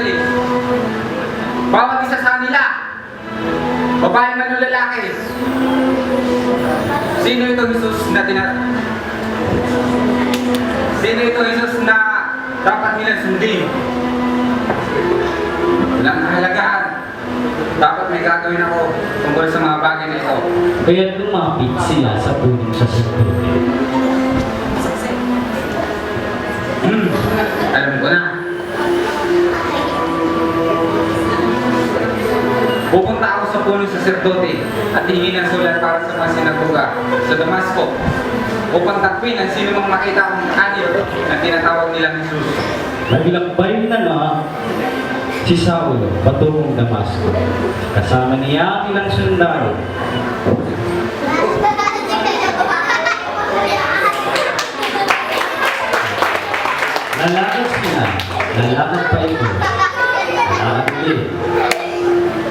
sarili. Bawat isa sa kanila, babae man o lalaki. Sino ito Jesus na Sino ito Jesus na dapat nila sundin? Walang kahalagaan. Dapat may gagawin ako tungkol sa mga bagay na ito. Kaya lumapit sila sa punong saserdote. Alam ko na. Pupunta ako sa punong saserdote at hihingi ng sulat para sa mga sinagoga sa Damasco upang takpin ang sino mang makita akong anyo na tinatawag nilang Jesus. Naglakbay na nga si Saulo patungong Damasco. Kasama niya ang ilang sundalo. Lalakad sila, lalakad pa ito. Lalakad ulit.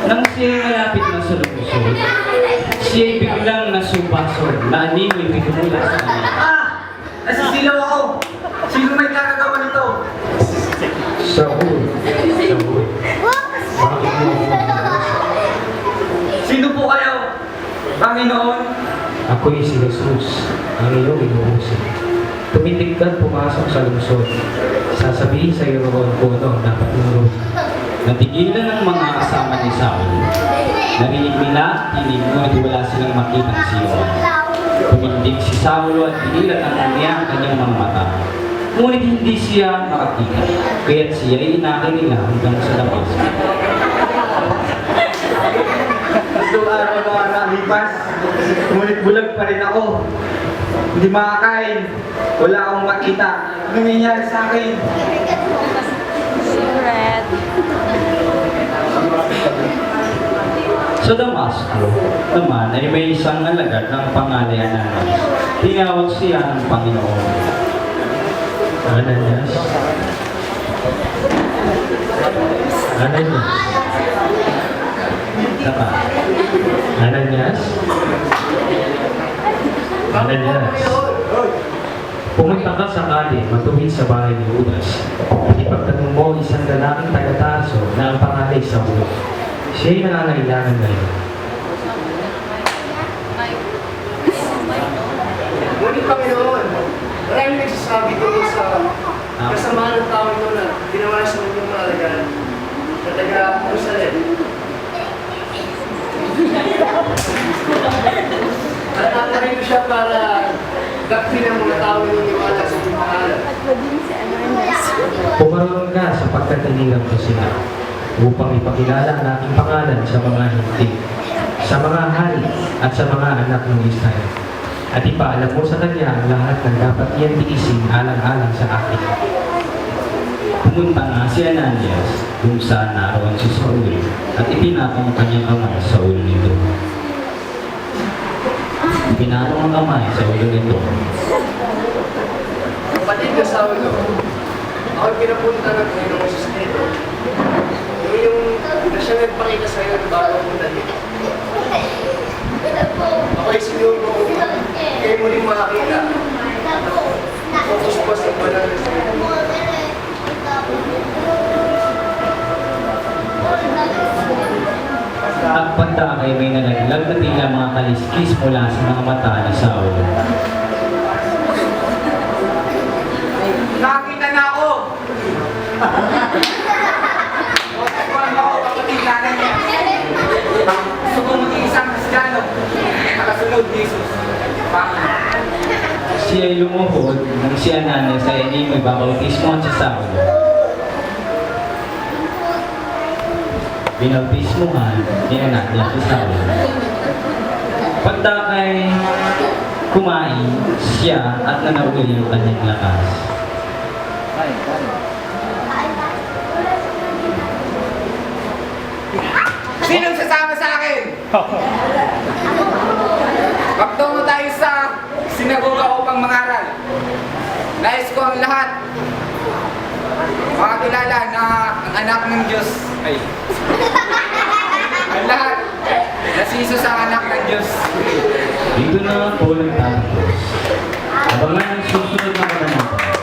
Nang siya'y malapit na sa lungsod, siya'y biglang nasubasod na animoy pinumula sa kanya. Nasisilaw ako! Sino may karagawa nito? Saul, Saul, bakit mo ako? Sino po kayo? Panginoon? Ako'y si Jesus, ang iyong inuusin. Tumitig ka pumasok sa lungsod. Sasabihin sa iyo roon kung ano ang dapat mong gawin. Natigilan ng mga kasama ni Saul. Narinig nila, tinig, ngunit wala silang makitang siwa. Tumindig si Saulo at pinilat ang niya ang kanyang mga mata. Ngunit hindi siya makakita, kaya't siya ay inakay nila hanggang sa Damasco. Itong araw na nakalipas, ngunit bulag pa rin ako. Hindi makakain. Wala akong makita. Ano nangyayari sa akin? Red. Sa Damasco naman ay may isang alagad ng pangalan Ananias. Tinawag siya ng Panginoon. Ananias? Ananias? Saka? Ananias? Ananias? Pumunta ka sakali matuwid sa bahay ni Judas at ipagtanong mo isang lalaking taga-Tarso na ang pangalan Saulo. Siya'y nangangailangan ngayon. Ngunit Panginoon, maraming nagsasabi tungkol sa kasamaan ng tao ito na ginawa sa inyong mga alagad na taga Jerusalem. At natarito siya para dakpin ang mga tao na niniwala sa inyong pangalan. Pumaroon ka sapagkat tinigam ko sila upang ipakilala ang aking pangalan sa mga hindi, sa mga hari at sa mga anak ng Israel. At ipaalam mo sa kanya ang lahat ng dapat iyan tiisin alang-alang sa akin. Pumunta nga si Ananias kung saan naroon si Saul at ipinatong ang kanyang kamay sa ulo nito. Ipinatong ang kamay sa ulo nito. Kapatid na Saulo, ako'y pinapunta ng Panginoong Jesus dito. Yung na siya nagpakita sa iyo ng bagong punta dito. Ako'y sinugo kayo mo rin makakita. Focus po sa banal na sa iyo. At pagda ay may nalaglag na tila mga kaliskis mula sa mga mata ni Saul. Nakakita na ako! Kuhan ako kapatid natin niya. Gusto kong maging isang Kristiyano. Nakasunod ni Jesus. Siya ay lumuhod nang si Ananias ay hindi may babautismo at si Saul. Binautismohan ni Ananias si Saul. Pagdakay kumain siya at nanawali ang kanyang lakas. Sinong sasama sa akin? Magtungo tayo sa sinagoga upang mangaral. Nais ko ang lahat makakilala na ang anak ng Diyos ay ang lahat na si Jesus ang anak ng Diyos. Dito na po nagtatapos. Abangan ang susunod na pananampan.